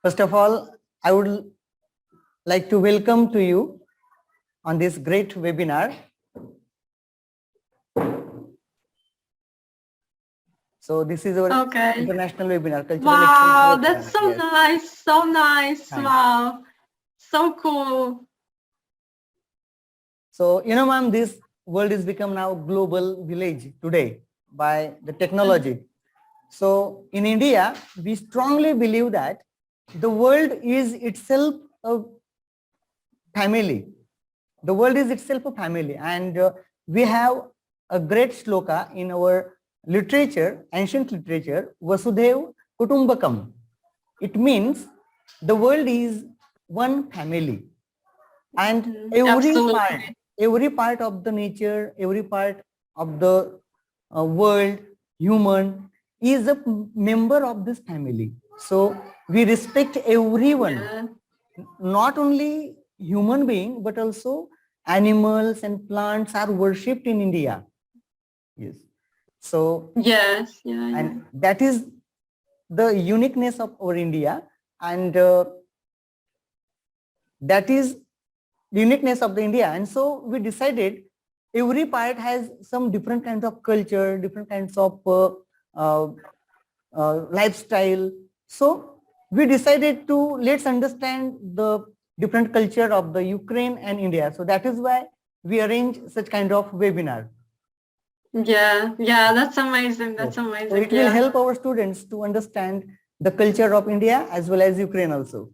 First of all, I would like to welcome to you on this great webinar. So this is our international webinar. Wow, that's so nice, so nice. Thanks. Wow, so cool. So, ma'am, this world is become now global village today by the technology. So in India, we strongly believe that the world is itself a family. The world is itself a family, and we have a great shloka in our literature, ancient literature, Vasudhaiva Kutumbakam. It means the world is one family, and every part of the nature, every part of the world, human, is a member of this family. So we respect everyone, not only human being, but also animals and plants are worshipped in India. Yes. So yes, and that is the uniqueness of our India, and that is the uniqueness of the India. And so we decided every part has some different kinds of culture, different kinds of lifestyle. So we decided to let's understand the different culture of the Ukraine and India. So that is why we arrange such kind of webinar. Yeah, that's amazing. That's amazing. So it will help our students to understand the culture of India as well as Ukraine also.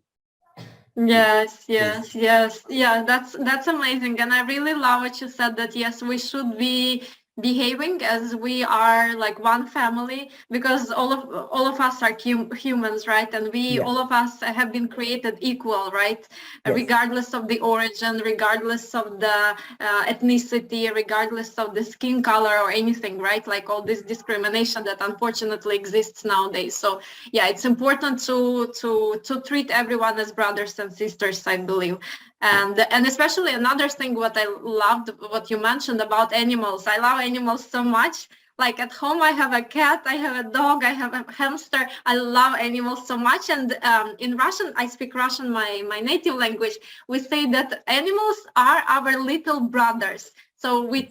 Yes. Yeah, that's amazing. And I really love what you said, that yes, we should be behaving as we are like one family, because all of us are humans, right? And we all of us have been created equal, right? Regardless of the origin, regardless of the ethnicity, regardless of the skin color or anything, right? Like all this discrimination that unfortunately exists nowadays. So yeah, it's important to treat everyone as brothers and sisters, I believe. And especially another thing, what I loved, what you mentioned about animals. I love animals so much. Like at home, I have a cat, I have a dog, I have a hamster. I love animals so much. And in Russian, I speak Russian, my native language. We say that animals are our little brothers. So we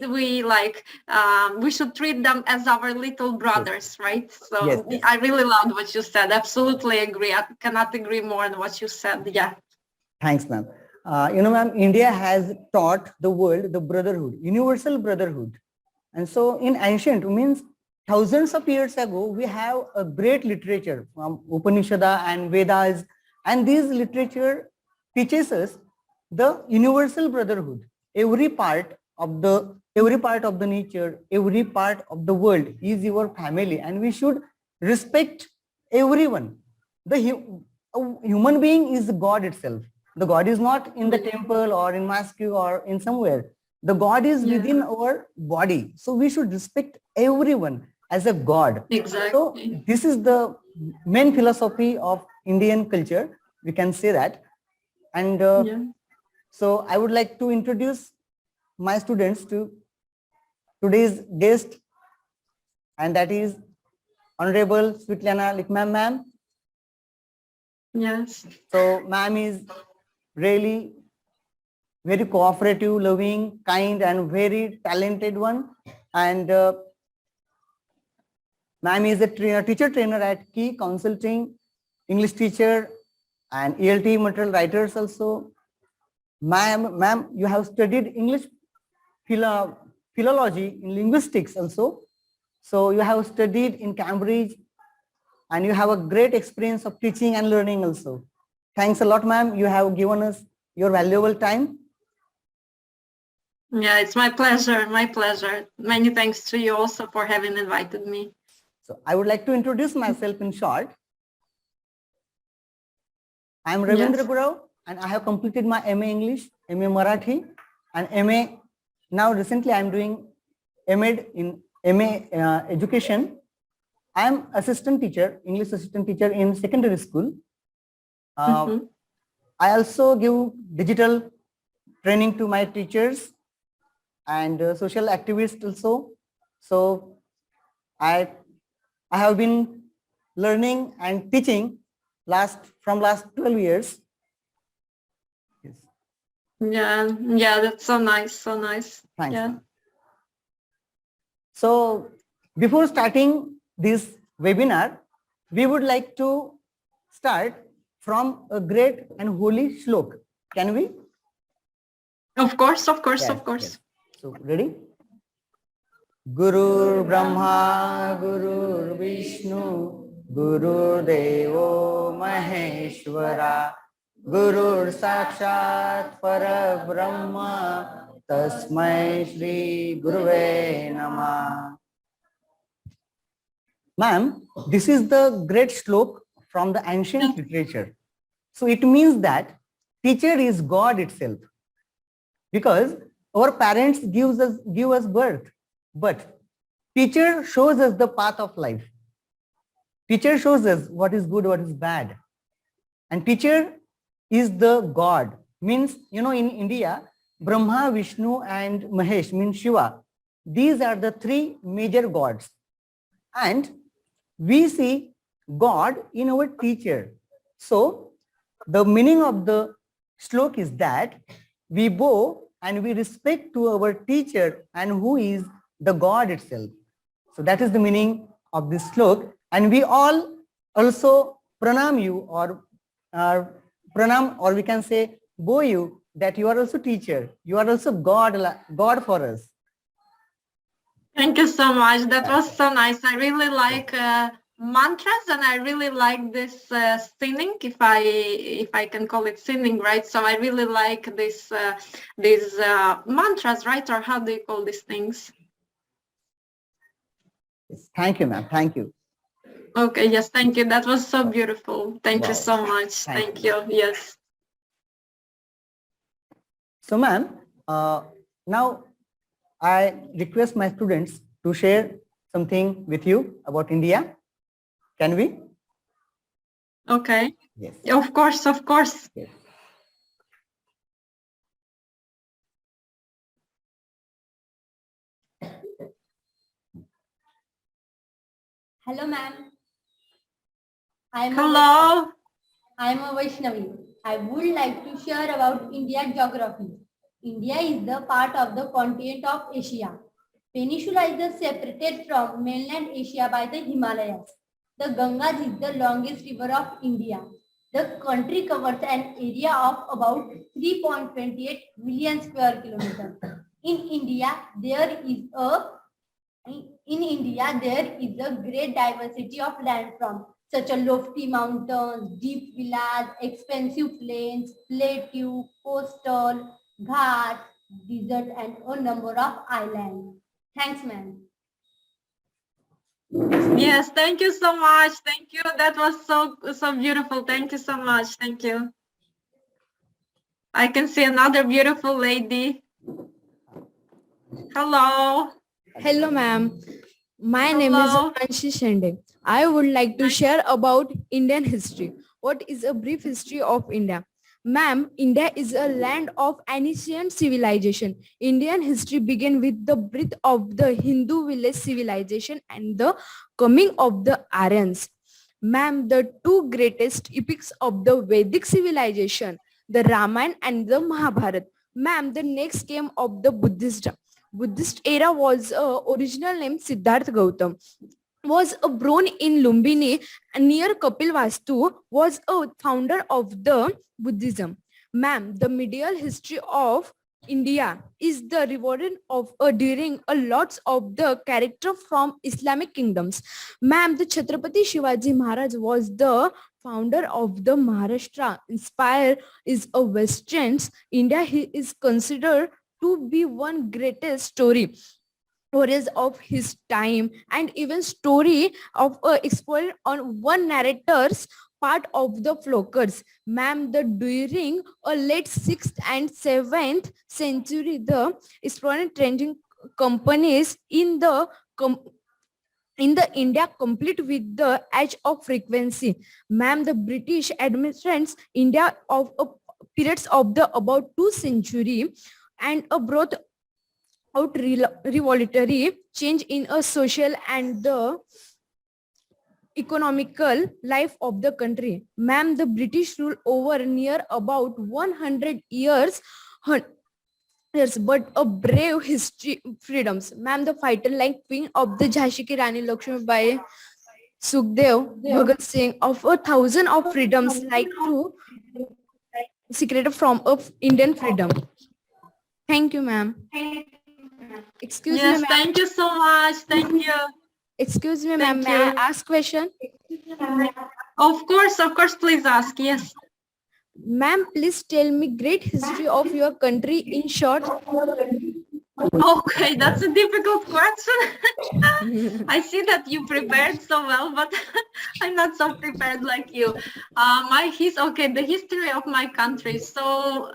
should treat them as our little brothers, right? So I really loved what you said. Absolutely agree. I cannot agree more on what you said. Yeah. Thanks, ma'am. Ma'am, India has taught the world the brotherhood, universal brotherhood. And so in ancient, means thousands of years ago, we have a great literature from Upanishada and Vedas. And these literature teaches us the universal brotherhood. Every part of the nature, every part of the world is your family, and we should respect everyone. The human being is God itself. The God is not in the temple or in mosque or in somewhere. The God is within our body. So we should respect everyone as a God. Exactly. So this is the main philosophy of Indian culture. We can say that. And so I would like to introduce my students to today's guest, and that is Honorable Svitlana Likman ma'am. Yes. So ma'am is really very cooperative, loving, kind, and very talented one. And ma'am is a teacher trainer at Key Consulting, English teacher, and ELT material writers also. Ma'am, you have studied English philology in linguistics also. So you have studied in Cambridge, and you have a great experience of teaching and learning also. Thanks a lot, ma'am. You have given us your valuable time. Yeah, it's my pleasure. My pleasure. Many thanks to you also for having invited me. So I would like to introduce myself in short. I am Ravindra Gurao, and I have completed my MA English, MA Marathi, and MA. Now recently I am doing MA in MA Education. I am assistant teacher, English assistant teacher in secondary school. I also give digital training to my teachers and social activists also. So I have been learning and teaching last 12 years. Yes. Yeah, that's so nice, so nice. Thanks. Yeah. Ma'am. So before starting this webinar, we would like to start from a great and holy shlok. Can we? Of course, of course, Yes, of course. yes. So ready? Guru Brahma, Guru Vishnu, Guru Devo Maheshwara, Guru Sakshat Parabrahma, Tasmai Shri Guruve Namah. Ma'am, this is the great shlok from the ancient literature. So it means that teacher is God itself, because our parents give us birth, but teacher shows us the path of life. Teacher shows us what is good, what is bad. And teacher is the God. Means, in India, Brahma, Vishnu and Mahesh means Shiva. These are the three major gods. And we see God in our teacher. So the meaning of the shlok is that we bow and we respect to our teacher and who is the God itself. So that is the meaning of this shlok. And we all also pranam you or pranam, or we can say bow you, that you are also teacher. You are also God for us. Thank you so much. That was so nice. I really like mantras, and I really like this singing, if I can call it singing, right? So I really like these mantras, right? Or how do you call these things? Thank you, ma'am. Thank you. Okay. Yes. Thank you. That was so beautiful. Thank you so much. Thank you. Yes. So, ma'am, now I request my students to share something with you about India. Can we? Okay. Yes. Of course, of course. Yes. Hello, ma'am. Hello. I am a Vaishnavi. I would like to share about India's geography. India is the part of the continent of Asia. Peninsula is separated from mainland Asia by the Himalayas. The Ganges is the longest river of India. The country covers an area of about 3.28 million square kilometers. In India, there is a great diversity of landforms, such as lofty mountains, deep villas, expansive plains, plateau, coastal, ghats, desert, and a number of islands. Thanks, ma'am. Yes, thank you so much. Thank you. That was so beautiful. Thank you so much. Thank you. I can see another beautiful lady. Hello. Hello, ma'am. My name is Hello. Anshi Shende. I would like to share about Indian history. What is a brief history of India? Ma'am, India is a land of ancient civilization. Indian history began with the birth of the Hindu village civilization and the coming of the Aryans. Ma'am, the two greatest epics of the Vedic civilization, the Ramayana and the Mahabharata. Ma'am, the next came of the Buddhist era was original name Siddhartha Gautam, was born in Lumbini near Kapilvastu, was a founder of the Buddhism. Ma'am, the medieval history of India is the rewarded of during a lots of the character from Islamic kingdoms. Ma'am, the Chhatrapati Shivaji Maharaj was the founder of the Maharashtra. Inspired is a Western's India. He is considered to be one greatest stories of his time, and even story of explored on one narrator's part of the flockers. Ma'am, the during a late 6th and 7th century, the exploring trending companies in the India complete with the edge of frequency. Ma'am, the British administrates India of periods of the about 2 century and brought out revolutionary change in a social and the economical life of the country. Ma'am, the British rule over near about 100 years, years, but a brave history freedoms. Ma'am, the fighter like Queen of the Jhansi Ki Rani Lakshmibai, Sukhdev, Bhagat Singh, of a thousand of freedoms like to secret from of Indian freedom. Thank you, ma'am. Excuse me, Yes, ma'am. thank you so much. Thank you. Excuse me, ma'am. Thank May I you. ask question? Of course, please ask. Yes. Ma'am, please tell me great history of your country in short. Okay, that's a difficult question. I see that you prepared so well, but I'm not so prepared like you. The history of my country. So,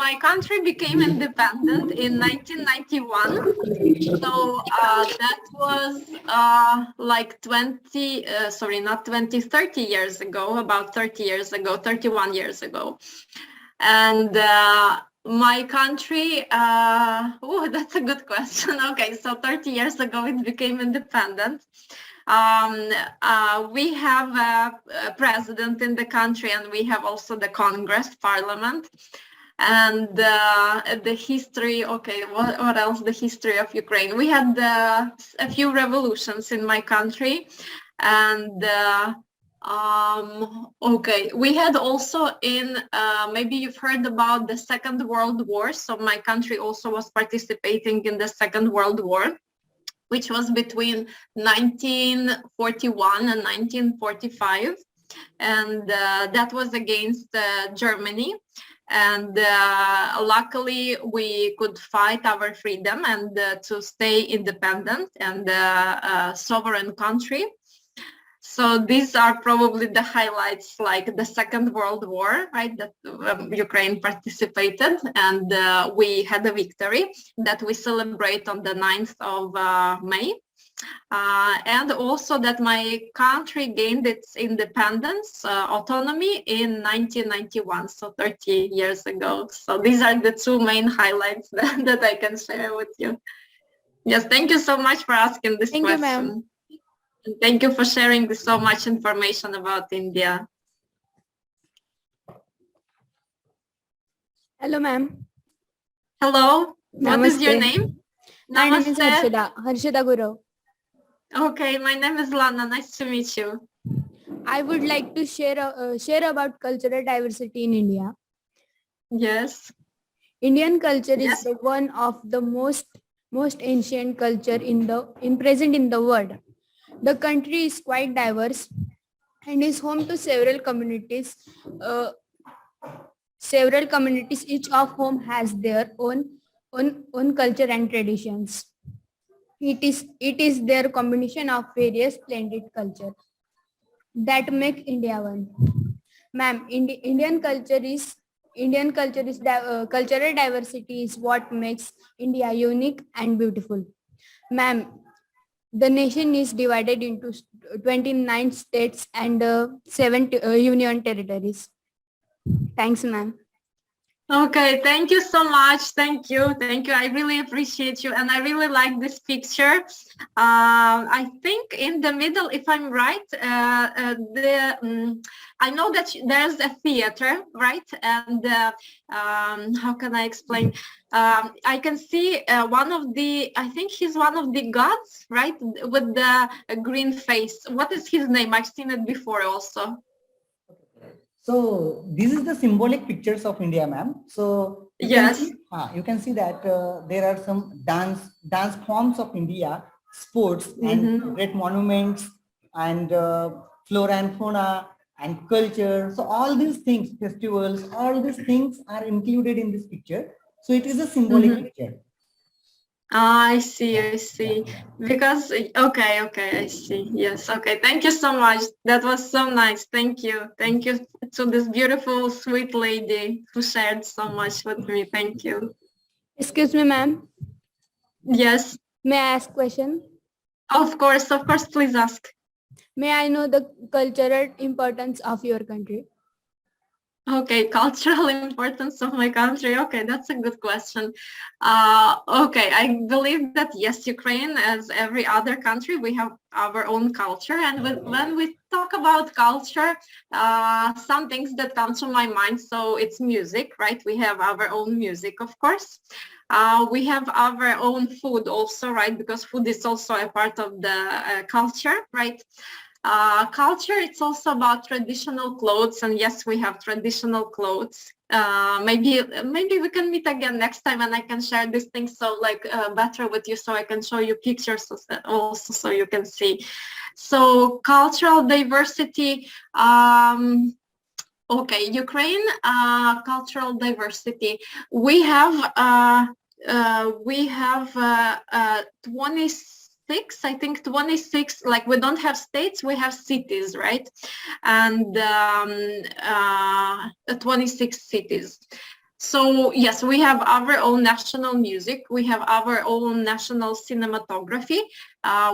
my country became independent in 1991. So that was like 30 years ago, about 30 years ago, 31 years ago. And my country, that's a good question. Okay, so 30 years ago it became independent. We have a president in the country, and we have also the Congress, Parliament. And the history, okay, what else? The history of Ukraine. We had a few revolutions in my country, and we had also maybe you've heard about the Second World War. So my country also was participating in the Second World War, which was between 1941 and 1945. And that was against Germany. And luckily we could fight our freedom and to stay independent and sovereign country. So these are probably the highlights, like the Second World War, right, that Ukraine participated, and we had a victory that we celebrate on the 9th of May. And also that my country gained its independence, autonomy in 1991, so 30 years ago. So these are the two main highlights that I can share with you. Yes, thank you so much for asking this Thank question. you, ma'am. And thank you for sharing so much information about India. Hello, ma'am. Hello, what is your Namaste. name? My name is Namaste. Harshada Gurao. Okay, my name is Lana. Nice to meet you. I would like to share about cultural diversity in India. Yes. Indian culture Yes. is the one of the most ancient culture in present in the world. The country is quite diverse and is home to several communities. Each of whom has their own culture and traditions. It is their combination of various splendid culture that make India one. Ma'am, Indian culture is cultural diversity is what makes India unique and beautiful. Ma'am, the nation is divided into 29 states and 7 union territories. Thanks, ma'am. Okay, thank you so much. Thank you. I really appreciate you, and I really like this picture. I think in the middle, if I'm right, I know that there's a theater, right? And how can I explain? I can see I think he's one of the gods, right? With the green face. What is his name? I've seen it before also. So this is the symbolic pictures of India, ma'am. So yes, you can see that there are some dance forms of India, sports and great monuments and flora and fauna and culture. So all these things, festivals, all these things are included in this picture. So it is a symbolic picture. I see. Because, okay, I see. Yes, okay. Thank you so much. That was so nice. Thank you. Thank you to this beautiful, sweet lady who shared so much with me. Thank you. Excuse me, ma'am. Yes. May I ask question? Of course, please ask. May I know the cultural importance of your country? Okay, cultural importance of my country. Okay, that's a good question. Okay, I believe that yes, Ukraine, as every other country, we have our own culture. And when we talk about culture, some things that come to my mind. So it's music, right? We have our own music, of course. We have our own food also, right? Because food is also a part of the culture, right? Culture, it's also about traditional clothes, and yes, we have traditional clothes. Maybe we can meet again next time, and I can share these things so better with you, so I can show you pictures also so you can see. So cultural diversity. Okay, Ukraine, cultural diversity. We have 26, I think 26, like we don't have states, we have cities, right? And 26 cities. So yes, we have our own national music, we have our own national cinematography,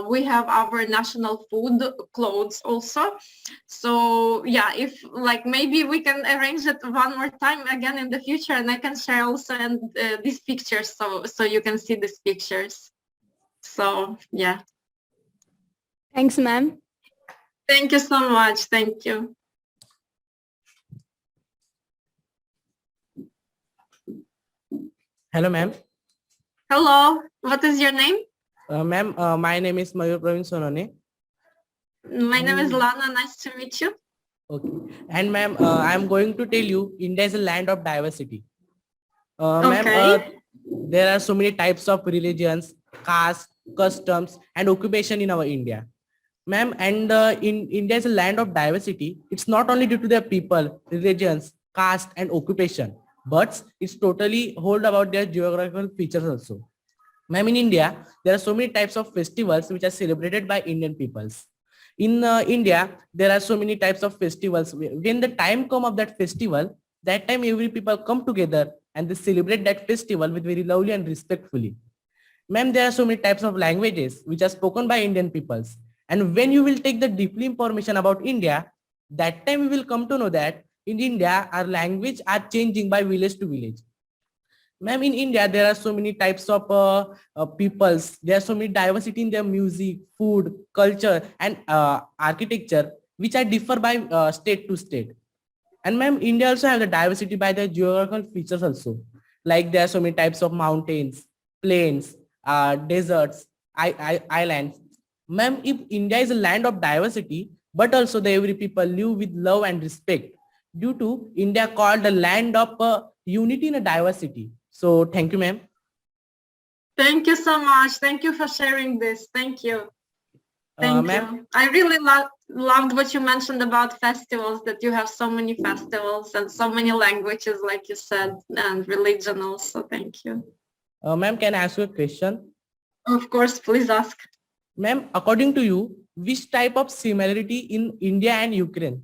we have our national food, clothes also. So yeah, if like maybe we can arrange it one more time again in the future, and I can share also these pictures so you can see these pictures. So yeah. Thanks, ma'am. Thank you so much. Thank you. Hello, ma'am. Hello, what is your name? Ma'am, my name is Mayur Praveen Sonone. My name is Lana. Nice to meet you. Okay. And ma'am, I'm going to tell you, India is a land of diversity. Ma'am, Okay. there are so many types of religions, caste, customs, and occupation in our India. Ma'am, and in India is a land of diversity. It's not only due to their people, religions, caste, and occupation, but it's totally hold about their geographical features also. Ma'am, in India, there are so many types of festivals which are celebrated by Indian peoples. In India, there are so many types of festivals. When the time come of that festival, that time every people come together and they celebrate that festival with very lovely and respectfully. Ma'am, there are so many types of languages which are spoken by Indian peoples. And when you will take the deeply information about India, that time we will come to know that in India, our language are changing by village to village. Ma'am, in India, there are so many types of peoples. There are so many diversity in their music, food, culture, and architecture, which are differ by state to state. And ma'am, India also have the diversity by the geographical features also. Like there are so many types of mountains, plains, deserts, islands. Ma'am, if India is a land of diversity, but also the every people live with love and respect, due to India called the land of unity in a diversity. So thank you, ma'am. Thank you so much. Thank you for sharing this. Thank you. Thank Ma'am, you. I really loved what you mentioned about festivals, that you have so many festivals and so many languages, like you said, and religion also. Thank you. ma'am, can I ask you a question? Of course, please ask. Ma'am, according to you, which type of similarity in India and Ukraine?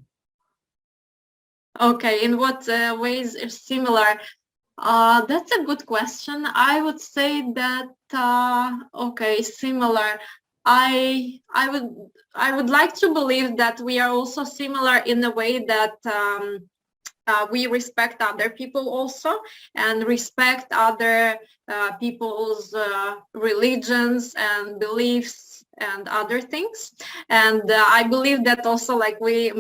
Okay, in what ways is similar? That's a good question. I would say that okay, similar. I would like to believe that we are also similar in the way that we respect other people also, and respect other people's religions and beliefs and other things. And I believe that also, like we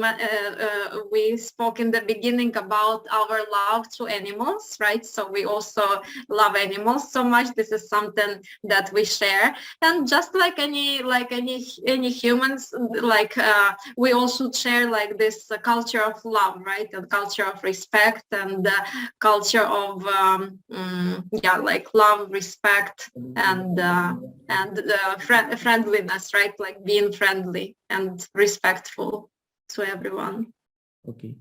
spoke in the beginning about our love to animals, right? So we also love animals so much. This is something that we share. And just like any humans, like we also share like this culture of love, right? And culture of respect, and culture of yeah, like love, respect, and friendliness, right? Like being friendly and respectful to everyone. Okay.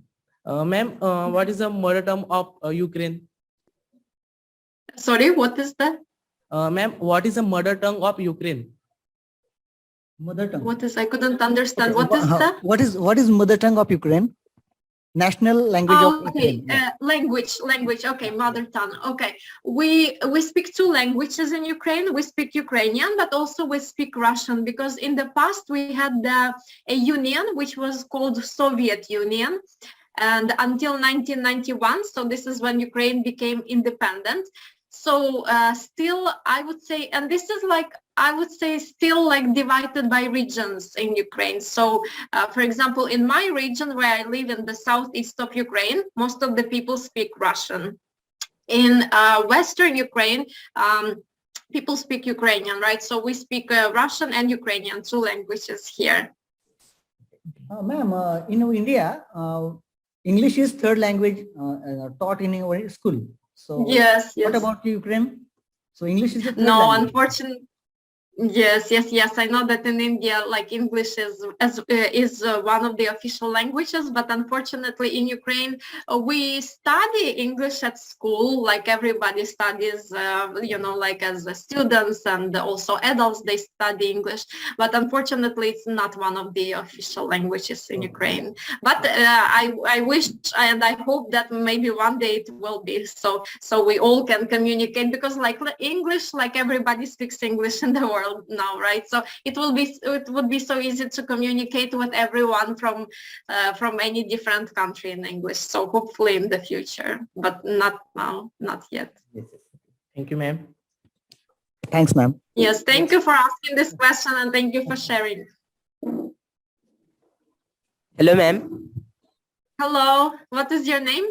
Ma'am, what is the mother tongue of Ukraine? Sorry, what is that? Ma'am, what is the mother tongue of Ukraine? Mother tongue. What is? I couldn't understand. Okay, What is that? What is mother tongue of Ukraine? National language of Okay, Ukraine. Yeah. language. Okay, mother tongue. Okay, we speak two languages in Ukraine. We speak Ukrainian, but also we speak Russian, because in the past we had a union which was called Soviet Union, and until 1991. So this is when Ukraine became independent. So still, I would say, and this is like, I would say still like divided by regions in Ukraine. So for example, in my region where I live in the southeast of Ukraine, most of the people speak Russian. In Western Ukraine, people speak Ukrainian, right? So we speak Russian and Ukrainian, two languages here. Ma'am, in India, English is third language taught in our school. So Yes, yes. what about Ukraine? So English is the third No, language. unfortunately. Yes. I know that in India, like English is one of the official languages, but unfortunately in Ukraine, we study English at school, like everybody studies, like as students and also adults, they study English. But unfortunately, it's not one of the official languages in Ukraine. But I wish and I hope that maybe one day it will be, so we all can communicate, because like English, like everybody speaks English in the world now, right? So it would be so easy to communicate with everyone from any different country in English. So hopefully in the future, but not now, not yet. Yes. Thank you, ma'am. Thanks, ma'am. Yes, thank you for asking this question and thank you for sharing. Hello, ma'am. Hello, what is your name?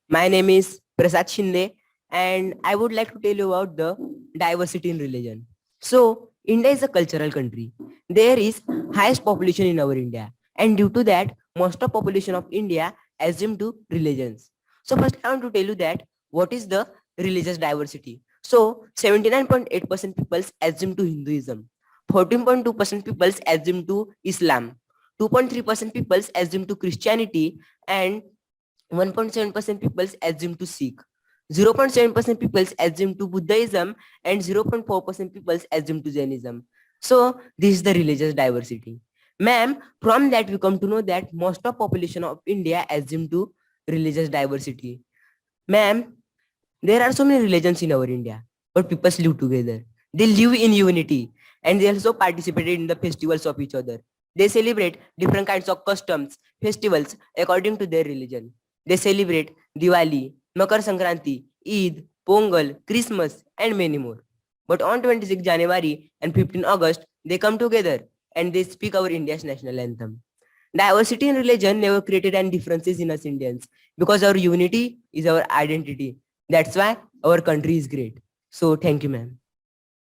My name is Prasad Shinde, and I would like to tell you about the diversity in religion. So, India is a cultural country. There is highest population in our India, and due to that, most of population of India assume to religions. So, first I want to tell you that what is the religious diversity. So, 79.8% people assume to Hinduism, 14.2% people assume to Islam, 2.3% people assume to Christianity, and 1.7% people assume to Sikh. 0.7% people assume to Buddhism, and 0.4% people assume to Jainism. So this is the religious diversity. Ma'am, from that we come to know that most of population of India assume to religious diversity. Ma'am, there are so many religions in our India, but people live together. They live in unity, and they also participated in the festivals of each other. They celebrate different kinds of customs, festivals according to their religion. They celebrate Diwali, Makar Sankranti, Eid, Pongal, Christmas, and many more. But on 26 January and 15 August, they come together and they speak our India's national anthem. Diversity in religion never created any differences in us Indians, because our unity is our identity. That's why our country is great. So thank you, ma'am.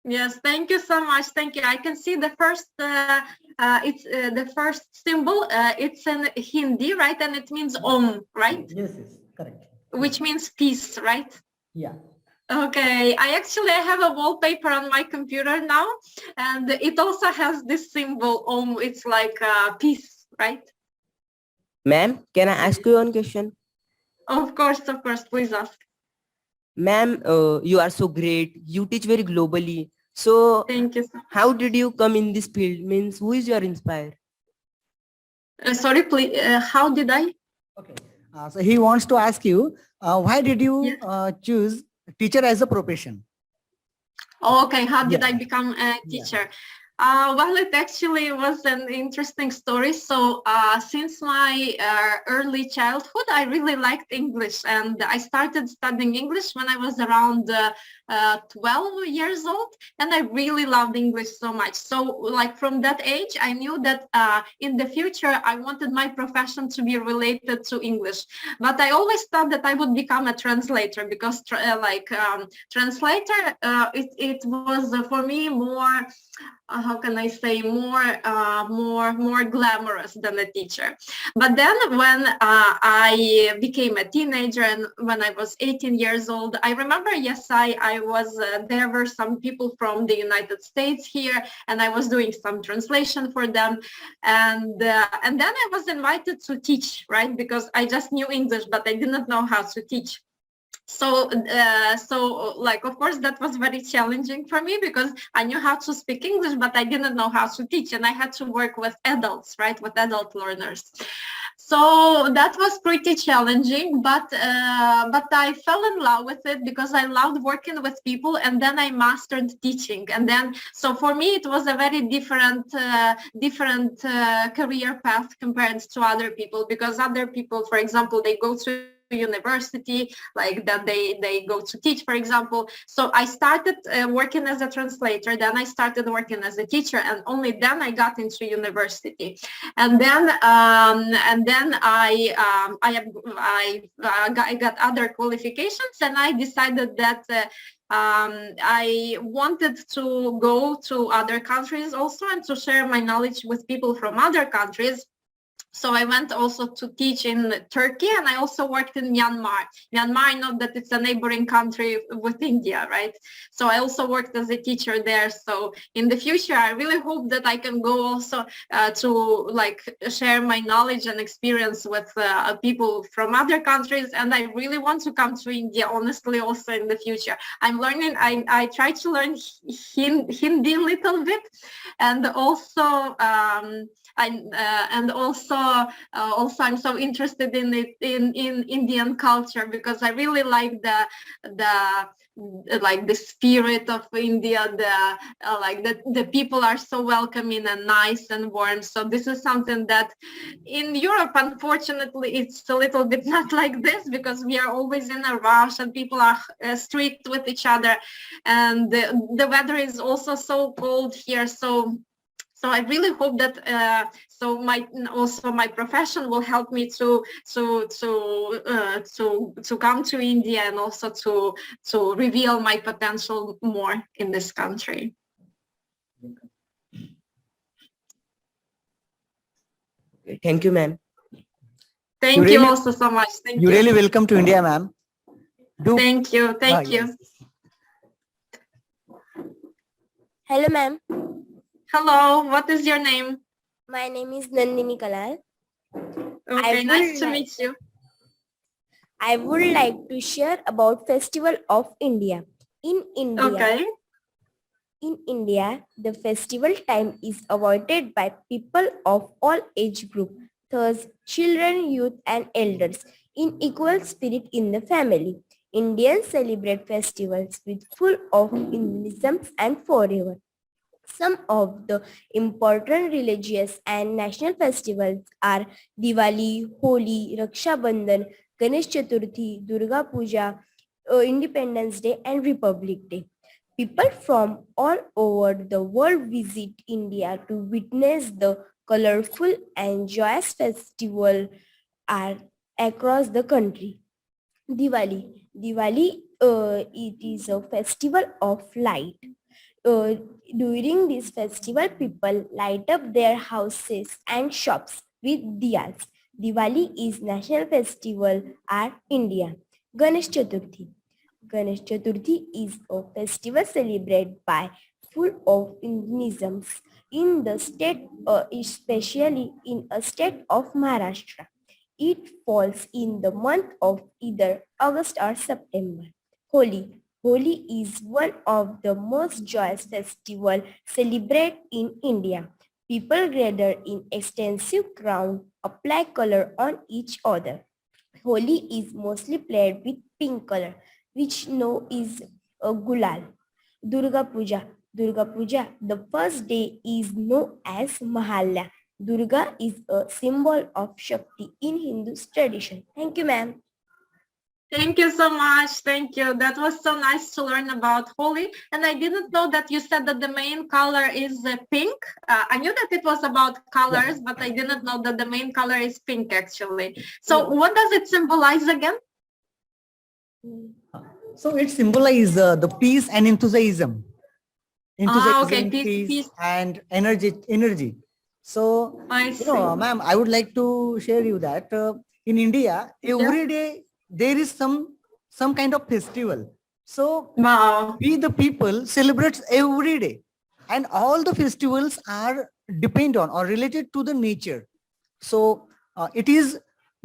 Yes, thank you so much. Thank you. I can see the first, it's the first symbol. It's in Hindi, right? And it means Om, right? Yes, correct. Which means peace, right? Yeah. Okay, I have a wallpaper on my computer now, and it also has this symbol Om. It's like peace, right? Ma'am, can I ask you one question? Of course, please ask. Ma'am, you are so great. You teach very globally. So Thank you. how did you come in this field? Means who is your inspire? Sorry, please. How did I? Okay. So he wants to ask you, why did you Yes. choose teacher as a profession? Okay, how did Yeah. I become a teacher? Well, it actually was an interesting story. So since my early childhood, I really liked English, and I started studying English when I was around 12 years old, and I really loved English so much. So like from that age, I knew that in the future, I wanted my profession to be related to English. But I always thought that I would become a translator, because translator, it was for me more, how can I say, more glamorous than a teacher. But then when I became a teenager, and when I was 18 years old, I remember, yes, I was, there were some people from the United States here, and I was doing some translation for them. And then I was invited to teach, right? Because I just knew English, but I didn't know how to teach. So like, of course, that was very challenging for me, because I knew how to speak English, but I didn't know how to teach, and I had to work with adults, right, with adult learners. So that was pretty challenging, but I fell in love with it because I loved working with people, and then I mastered teaching. And then, so for me, it was a very different career path compared to other people, because other people, for example, they go to university, like that they go to teach, for example. So I started working as a translator, then I started working as a teacher, and only then I got into university. And then I got other qualifications, and I decided that I wanted to go to other countries also and to share my knowledge with people from other countries. So I went also to teach in Turkey, and I also worked in Myanmar. Myanmar, I know that it's a neighboring country with India, right? So I also worked as a teacher there. So in the future, I really hope that I can go also to like share my knowledge and experience with people from other countries. And I really want to come to India, honestly, also in the future. I'm learning, I try to learn Hindi a little bit, and also also I'm so interested in it in Indian culture, because I really like the spirit of India. The people are so welcoming and nice and warm. So this is something that in Europe, unfortunately, it's a little bit not like this, because we are always in a rush and people are strict with each other, and the weather is also so cold here. So I really hope that my profession will help me to come to India, and also to reveal my potential more in this country. Thank you, ma'am. Thank you also so much. Thank you. You really welcome to India, ma'am. Thank you. Thank you. Yes. Hello, ma'am. Hello. What is your name? My name is Nandini Kalal. Okay. would Nice to like- meet you. I would like to share about Festival of India. In India, the festival time is avoided by people of all age group, thus children, youth and elders in equal spirit in the family. Indians celebrate festivals with full of enthusiasm and forever. Some of the important religious and national festivals are Diwali, Holi, Raksha Bandhan, Ganesh Chaturthi, Durga Puja, Independence Day and Republic Day. People from all over the world visit India to witness the colorful and joyous festival are across the country. Diwali. It is a festival of light. During this festival, people light up their houses and shops with diyas. Diwali is national festival at India. Ganesh Chaturthi. Ganesh Chaturthi is a festival celebrated by full of enthusiasm in the state, especially in a state of Maharashtra. It falls in the month of either August or September. Holi. Holi is one of the most joyous festivals celebrated in India. People gather in extensive crowd, apply color on each other. Holi is mostly played with pink color, which know is gulal. Durga Puja. Durga Puja, the first day is known as Mahalla. Durga is a symbol of Shakti in Hindu tradition. Thank you, ma'am. Thank you so much. Thank you. That was so nice to learn about Holi. And I didn't know that you said that the main color is pink. I knew that it was about colors, but I didn't know that the main color is pink actually. So what does it symbolize again? So it symbolizes the peace and enthusiasm. Okay. Peace. And energy. So, I see. ma'am, I would like to share you that in India, every day there is some kind of festival. So Wow. we the people celebrate every day, and all the festivals are depend on or related to the nature. So it is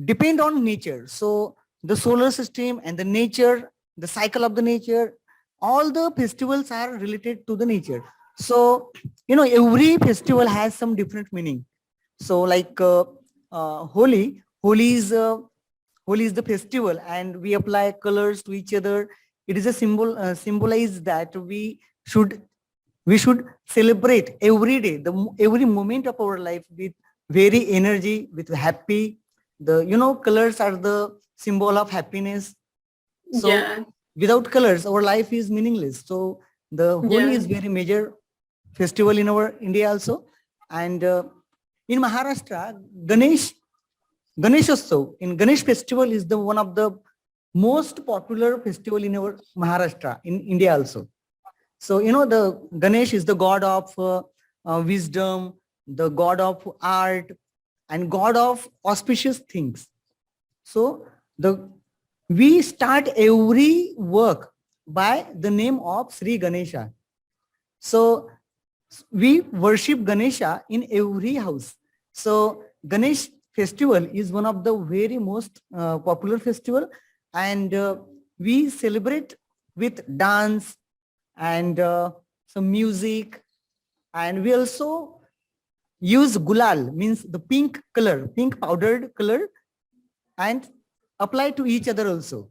depend on nature. So the solar system and the nature, the cycle of the nature, all the festivals are related to the nature. So every festival has some different meaning. So like Holi Holi is the festival, and we apply colors to each other. It is a symbolize that we should celebrate every day, every moment of our life with very energy, with happy. Colors are the symbol of happiness. So Yeah. without colors, our life is meaningless. So the Holi Yeah. is very major festival in our India also. And in Maharashtra, Ganeshotsav, in Ganesh festival is the one of the most popular festival in our Maharashtra, in India also. So, the Ganesh is the god of wisdom, the god of art, and god of auspicious things. So we start every work by the name of Sri Ganesha. So we worship Ganesha in every house. So Ganesh festival is one of the very most popular festival, and we celebrate with dance and some music, and we also use gulal, means the pink color, pink powdered color, and apply to each other also.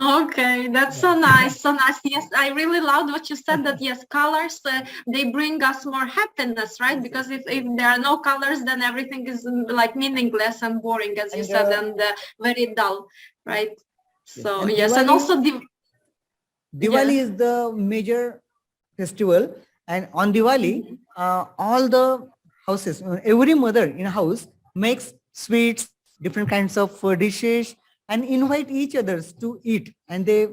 Okay, that's so nice, so nice. Yes, I really loved what you said, that yes, colors, they bring us more happiness, right? Because if there are no colors, then everything is like meaningless and boring, as you And said, and very dull, right? So and yes, and also Diwali yes. is the major festival, and on Diwali, all the houses, every mother in a house makes sweets, different kinds of dishes, and invite each others to eat, and they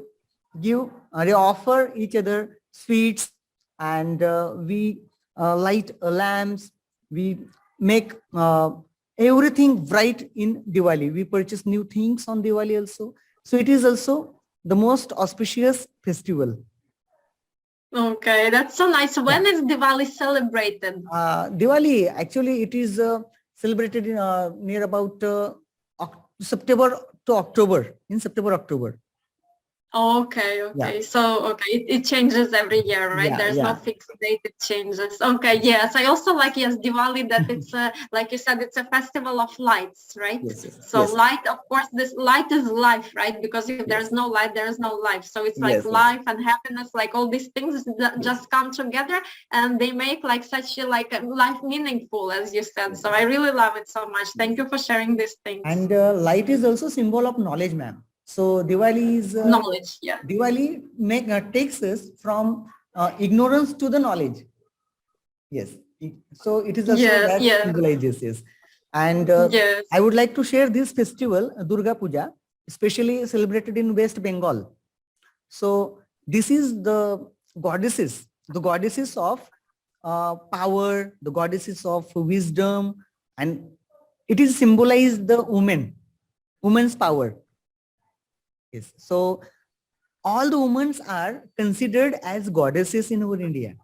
offer each other sweets, and we light lamps, we make everything bright in Diwali. We purchase new things on Diwali also. So it is also the most auspicious festival. Okay, that's so nice. When is Diwali celebrated? Diwali, actually, it is celebrated in near about September to October, in September, October. Okay, okay. So, okay, it changes every year, right? Yeah, There's no yeah. fixed date, it changes. Okay, yes. I also like, yes, Diwali, that it's, like you said, it's a festival of lights, right? Yes, yes, So yes. light, of course, this light is life, right? Because if there's Yes. no light, there is no life. So it's like Yes, yes. life and happiness, like all these things that just come together, and they make like such a, like a life meaningful, as you said. So I really love it so much. Thank you for sharing these things. And light is also symbol of knowledge, ma'am. So Diwali is Knowledge, yeah. Diwali takes us from ignorance to the knowledge. Yes. So it is also Yes, that yes. symbolizes, yes. And Yes. I would like to share this festival, Durga Puja, especially celebrated in West Bengal. So this is the goddesses of power, the goddesses of wisdom, and it is symbolized the woman's power. Yes. So all the women are considered as goddesses in our India.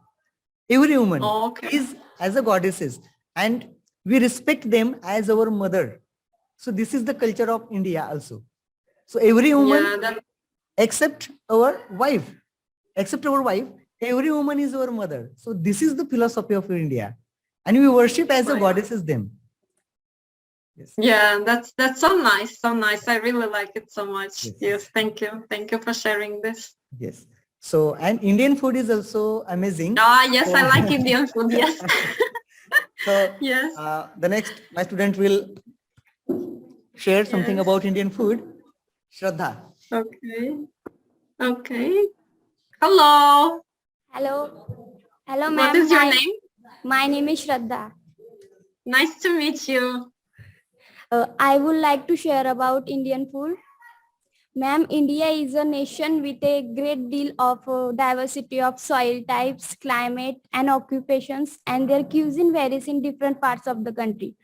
Every woman Okay. is as a goddesses, and we respect them as our mother. So this is the culture of India also. So every woman, Yeah, except our wife, every woman is our mother. So this is the philosophy of India, and we worship as a Right. goddesses them. Yes. yeah, that's so nice, so nice. I really like it so much. Yes. Yes, thank you for sharing this. Yes. So, and Indian food is also amazing. Yes, I like Indian food. Yes. So Yes. the next, my student will share something Yes. about Indian food. Shraddha. Okay. Okay. Hello. Hello. Hello, ma'am. What is your name? My name is Shraddha. Nice to meet you. I would like to share about Indian food. Ma'am, India is a nation with a great deal of diversity of soil types, climate, and occupations, and their cuisine varies in different parts of the country.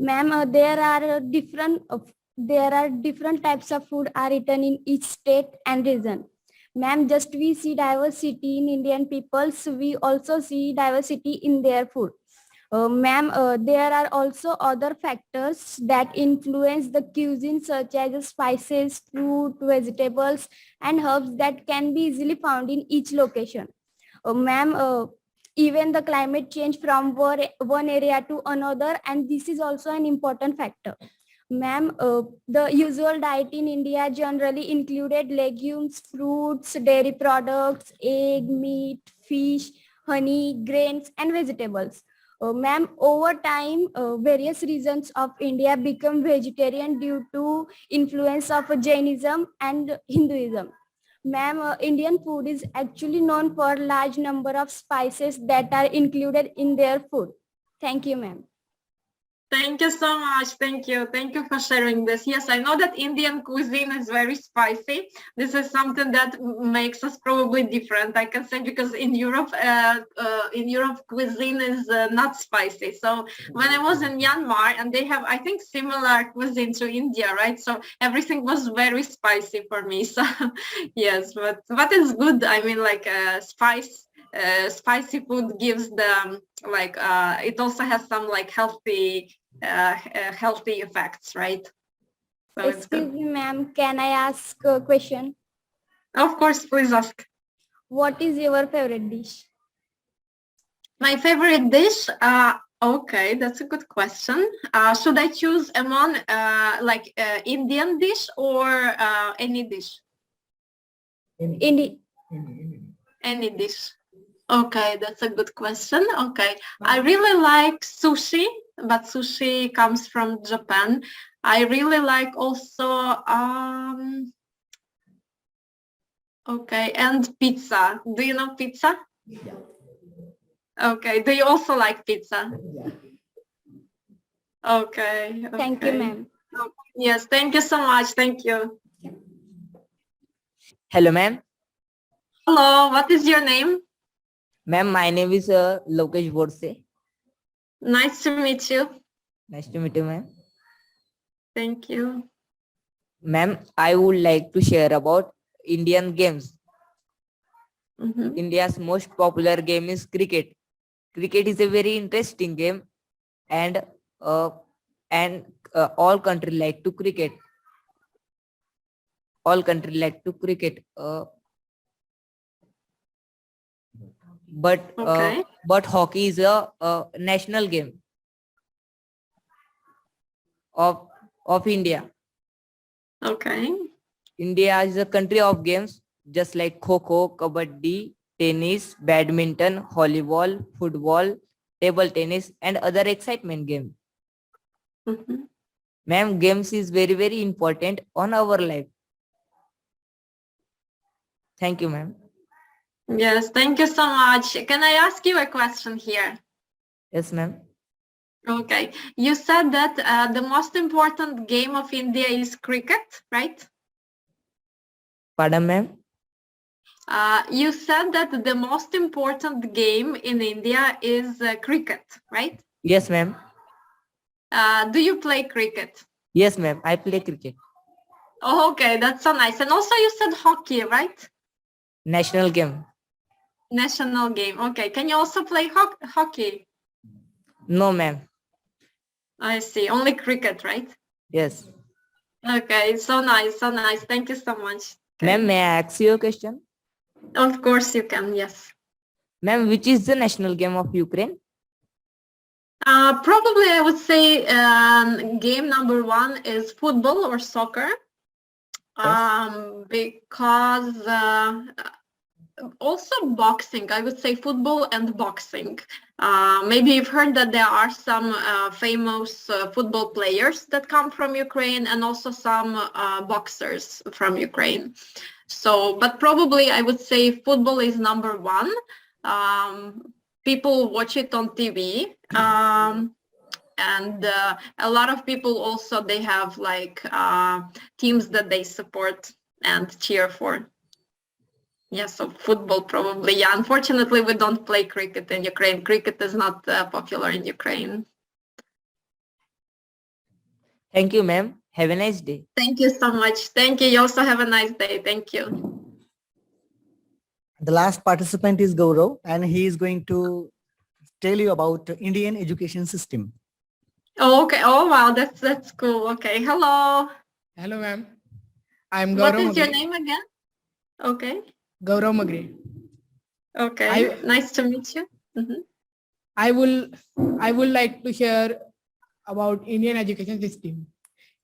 Ma'am, there are different types of food are eaten in each state and region. Ma'am, just we see diversity in Indian peoples, we also see diversity in their food. Ma'am, there are also other factors that influence the cuisine, such as spices, fruit, vegetables, and herbs that can be easily found in each location. Ma'am, even the climate change from one area to another, and this is also an important factor. Ma'am, the usual diet in India generally included legumes, fruits, dairy products, egg, meat, fish, honey, grains, and vegetables. Ma'am, over time, various regions of India become vegetarian due to influence of Jainism and Hinduism. Ma'am, Indian food is actually known for large number of spices that are included in their food. Thank you, ma'am. Thank you so much. Thank you. Thank you for sharing this. Yes, I know that Indian cuisine is very spicy. This is something that makes us probably different, I can say, because in Europe, cuisine is not spicy. So when I was in Myanmar, and they have, I think, similar cuisine to India, right? So everything was very spicy for me. So yes, but it's good. I mean, like spicy food gives them like it also has some like healthy effects, right? So it's Excuse good. me, ma'am. Can I ask a question? Of course, please ask. What is your favorite dish? My favorite dish. Okay, that's a good question. Should I choose among Indian dish or any dish? Indi- Any dish. Okay, that's a good question. Okay, I really like sushi, but sushi comes from Japan. I really like also okay, and pizza. Do you know pizza? Okay, do you also like pizza? Okay. Thank you, Okay. ma'am. Yes, thank you so much. Thank you. Hello, ma'am. Hello, what is your name? Ma'am, my name is Lokesh Borse. Nice to meet you. Nice to meet you, ma'am. Thank you. Ma'am, I would like to share about Indian games. Mhm. India's most popular game is cricket. Cricket is a very interesting game, and uh, all country like to cricket. All country like to cricket. Okay. But hockey is a national game of India. Okay. India is a country of games just like kho, kabaddi, tennis, badminton, volleyball, football, table tennis, and other excitement games. Mhm. Ma'am, games is very, very important on our life. Thank you, ma'am. Yes, thank you so much. Can I ask you a question here? Yes, ma'am. Okay. You said that the most important game of India is cricket, right? Pardon, ma'am. You said that the most important game in India is cricket, right? Yes, ma'am. Do you play cricket? Yes, ma'am. I play cricket. Oh, okay, that's so nice. And also you said hockey, right? National game. National game. Okay. Can you also play hockey? No, ma'am. I see. Only cricket, right? Yes. Okay. So nice. So nice. Thank you so much. Okay. Ma'am, may I ask you a question? Of course you can. Yes. Ma'am, which is the national game of Ukraine? Probably I would say game number one is football or soccer. Because also boxing, I would say football and boxing. Maybe you've heard that there are some famous football players that come from Ukraine and also some boxers from Ukraine. So, but probably I would say football is number one. People watch it on TV. And a lot of people also, they have like teams that they support and cheer for. Yeah, so football probably. Yeah, unfortunately, we don't play cricket in Ukraine. Cricket is not popular in Ukraine. Thank you, ma'am. Have a nice day. Thank you so much. Thank you. You also have a nice day. Thank you. The last participant is Gurao, and he is going to tell you about Indian education system. Oh, okay. Oh, wow. That's cool. Okay. Hello. Hello, ma'am. I'm What Gurav. is your name again? Okay. Gaurav Magre. Okay. Nice to meet you. Mhm. I will like to share about Indian education system.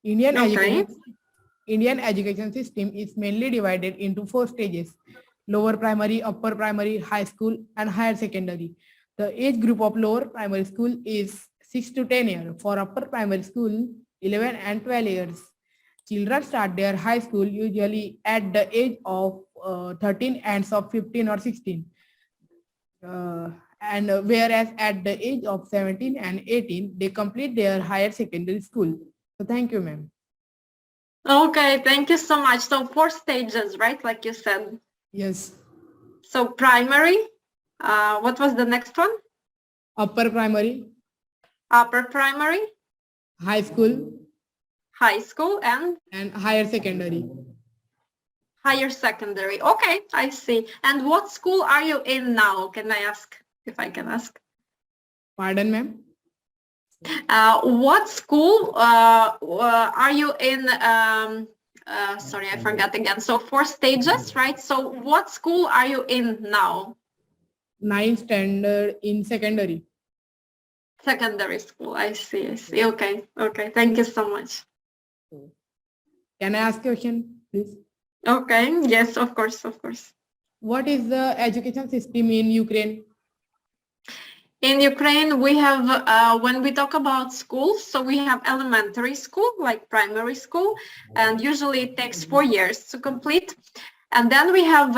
Indian Okay. education system is mainly divided into 4 stages: lower primary, upper primary, high school, and higher secondary. The age group of lower primary school is 6 to 10 years. For upper primary school, 11 and 12 years. Children start their high school usually at the age of 13 and of 15 or 16. And whereas at the age of 17 and 18, they complete their higher secondary school. So thank you, ma'am. Okay, thank you so much. So 4 stages, right? Like you said. Yes. So primary, what was the next one? Upper primary, Upper primary, high school, high school, and higher secondary. higher secondary. Okay, I see. And what school are you in now? Can I ask, if I can ask? Pardon, ma'am? What school are you in? Sorry, I forgot again. So 4 stages, right? So what school are you in now? 9th standard in secondary. Secondary school. I see. I see. Okay. Okay. Thank you so much. Can I ask a question, please? Okay. Yes, of course. Of course. What is the education system in Ukraine? In Ukraine, we have, when we talk about schools, so we have elementary school, like primary school, and usually it takes 4 years to complete. And then we have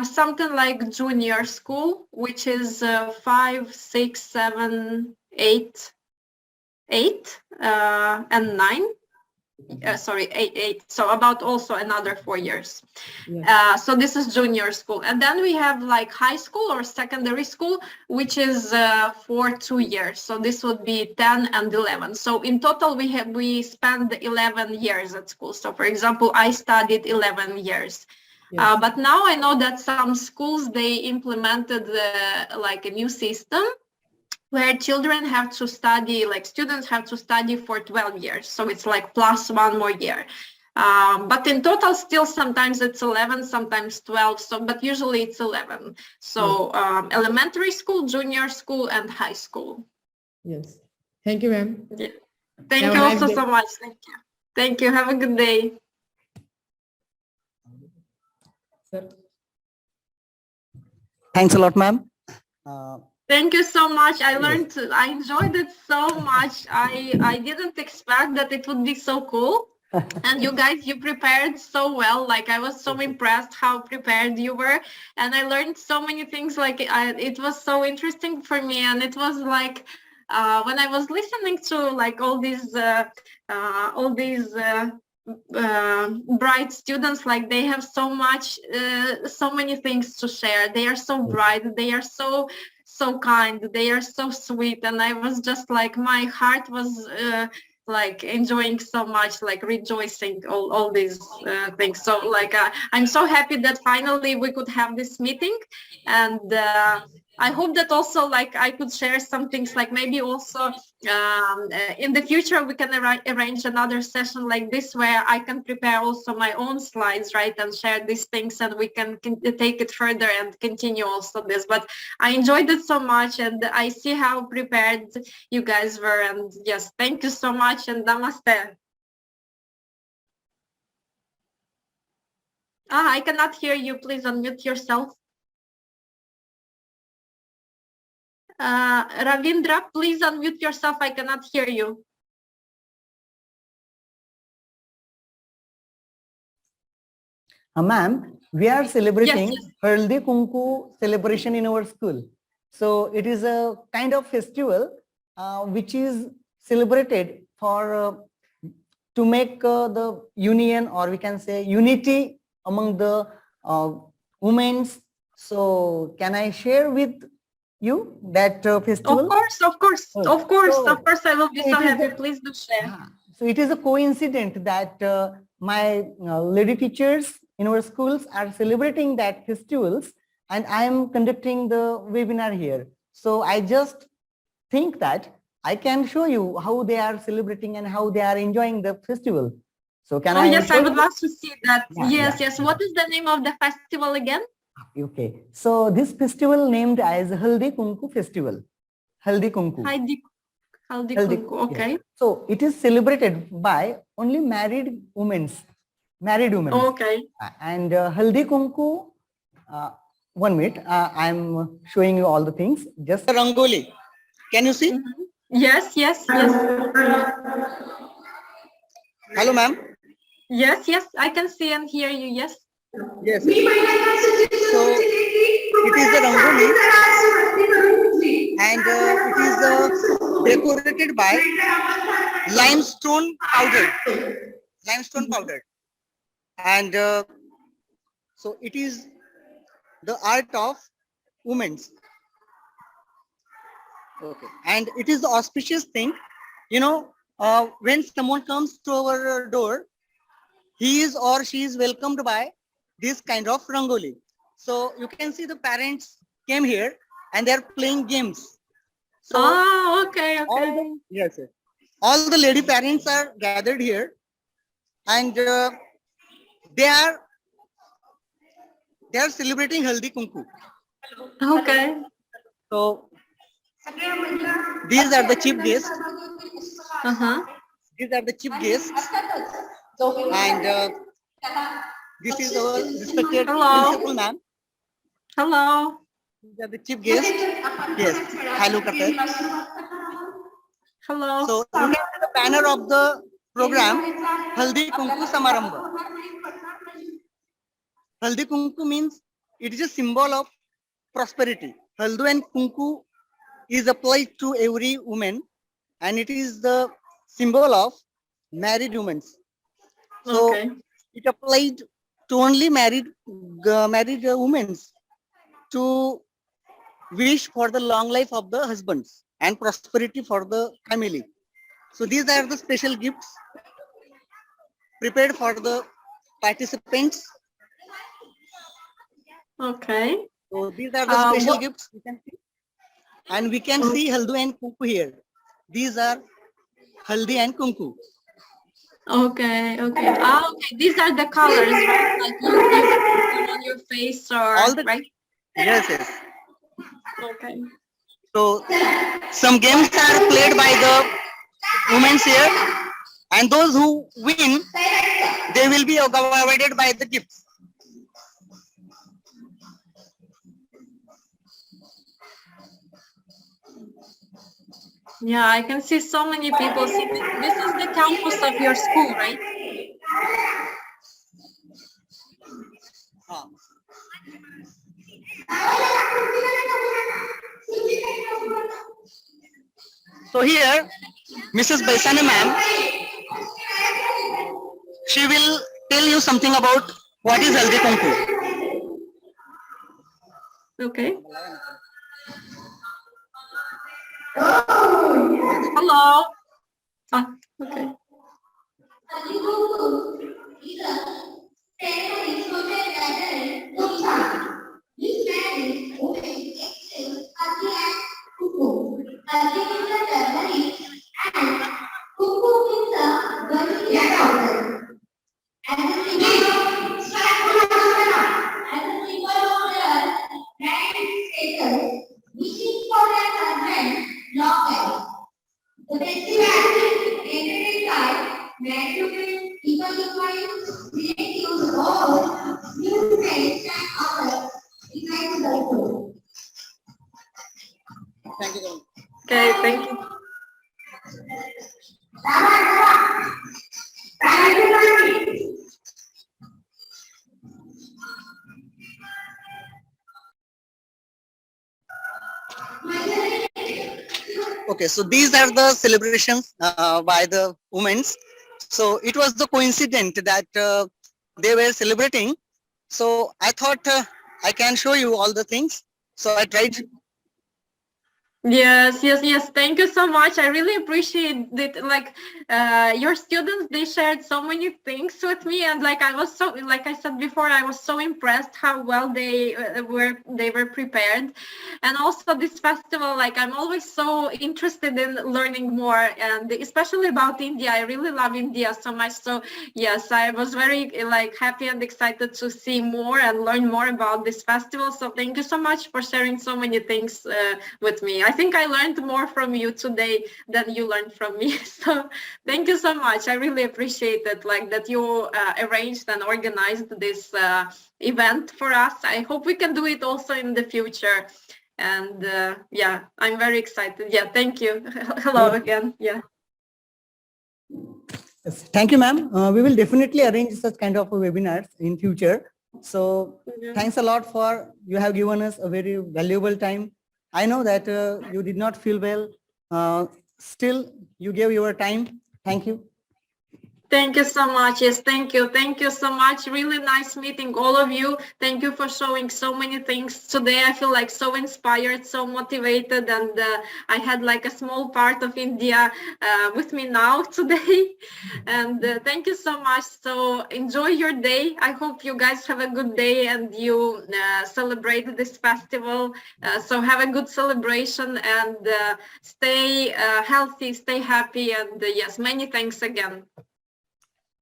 something like junior school, which is 5, 6, 7, 8, and 9. Sorry, 8. So about also another 4 years. Yes. So this is junior school. And then we have like high school or secondary school, which is for 2 years. So this would be 10 and 11. So in total, we spend 11 years at school. So for example, I studied 11 years. Yes. But now I know that some schools, they implemented like a new system where children have to study, like students have to study for 12 years. So it's like plus 1 more year. But in total, still sometimes it's 11, sometimes 12. So, but usually it's 11. So elementary school, junior school, and high school. Yes. Thank you, ma'am. Yeah. Thank Have a you nice also day. so much. Thank you. Thank you. Have a good day. Sir. Thanks a lot, ma'am. Thank you so much. I learned, I enjoyed it so much. I didn't expect that it would be so cool. And you guys, you prepared so well. Like I was so impressed how prepared you were. And I learned so many things. Like it was so interesting for me. And it was like, when I was listening to like all these bright students, like they have so much, so many things to share. They are so bright. They are so kind. They are so sweet. And I was just like, my heart was like enjoying so much, like rejoicing all these things. So like I'm so happy that finally we could have this meeting. And I hope that also like I could share some things, like maybe also in the future we can arrange another session like this where I can prepare also my own slides, right, and share these things, and we can take it further and continue also this. But I enjoyed it so much, and I see how prepared you guys were, and yes, thank you so much, and namaste. I cannot hear you. Please unmute yourself. Ravindra, please unmute yourself. I cannot hear you. Ma'am, we are celebrating Yes. Haldi Kunku celebration in our school. So it is a kind of festival which is celebrated for to make the union, or we can say unity among the women. So can I share with you that festival? Of course, of course, Oh, of course, so of course. I will be it so is happy. the- Please do share. So it is a coincidence that my lady teachers in our schools are celebrating that festivals, and I am conducting the webinar here. So I just think that I can show you how they are celebrating and how they are enjoying the festival. So can Oh, I? yes, I show would you? love to see that. Yeah, Yes, yeah. yes. What is the name of the festival again? Okay. So this festival named as Haldi Kunku Festival. Haldi Kunku. Haldi Haldi, Kunku, yes. okay. So it is celebrated by only married women. Okay. And Haldi Kunku, 1 minute, I'm showing you all the things. Just Rangoli. Can you see? Mhm. Yes, yes, yes. Hello, ma'am. Yes, yes, I can see and hear you. Yes. Yes. So it is the Rangoli, and it is decorated by limestone powder. Limestone powder. And so it is the art of women's. Okay. And it is the auspicious thing, you know, when someone comes to our door, he is or she is welcomed by this kind of rangoli. So you can see the parents came here and they are playing games. So Oh, okay, all okay. the, yes, yes, all the lady parents are gathered here, and they are celebrating Haldi Kunku. Okay. So these are the chief guests. Uh-huh. These are the chief guests, and this is our respected Hello. principal ma'am. Hello. These are the chief guests. Yes, hello, Kapil. Hello. So you can see the banner of the program, Haldi Kunku Samarambha. Haldi Kunku means it is a symbol of prosperity. Haldu and Kunku is applied to every woman, and it is the symbol of married women. So Okay. it applied to only married women to wish for the long life of the husbands and prosperity for the family. So these are the special gifts prepared for the participants. Okay. So these are the special What? gifts we can see. And we can see Haldu and Kunku here. These are Haldi and Kunku. Okay, okay. Ah, okay. These are the colors, right? Like you put them on your face or All the right? yes, yes. Okay. So some games are played by the women here, and those who win, they will be awarded by the gifts. Yeah, I can see so many people. See, this is the campus of your school, right? So here, Mrs. Baisane ma'am, she will tell you something about what is Haldi Kunku. Okay. Hello. Ah, okay. Thank you. Okay, thank you. Okay, so these are the celebrations by the women. So it was the coincidence that they were celebrating. So I thought I can show you all the things. So I tried. Yes, yes, yes. Thank you so much. I really appreciate it. Like your students, they shared so many things with me, and like I was so, like I said before, I was so impressed how well they were prepared, and also this festival. Like I'm always so interested in learning more, and especially about India. I really love India so much. So yes, I was very like happy and excited to see more and learn more about this festival. So thank you so much for sharing so many things with me. I think I learned more from you today than you learned from me. So thank you so much. I really appreciate it, like that you arranged and organized this event for us. I hope we can do it also in the future. And yeah, I'm very excited. Yeah, thank you. Hello again. Yeah. Yes, thank you, ma'am. We will definitely arrange such kind of webinars in future. So thanks a lot for you have given us a very valuable time. I know that you did not feel well. Still, you gave your time. Thank you. Thank you so much. Yes, thank you. Thank you so much. Really nice meeting all of you. Thank you for showing so many things today. I feel like so inspired, so motivated, and I had like a small part of India with me now today. And thank you so much. So enjoy your day. I hope you guys have a good day and you celebrate this festival. So have a good celebration and stay healthy, stay happy. And yes, many thanks again.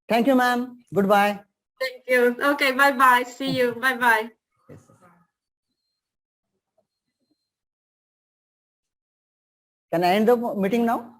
Thank you, ma'am. Goodbye. Thank you. Okay, bye-bye. See you. Bye-bye. Yes. Can I end the meeting now?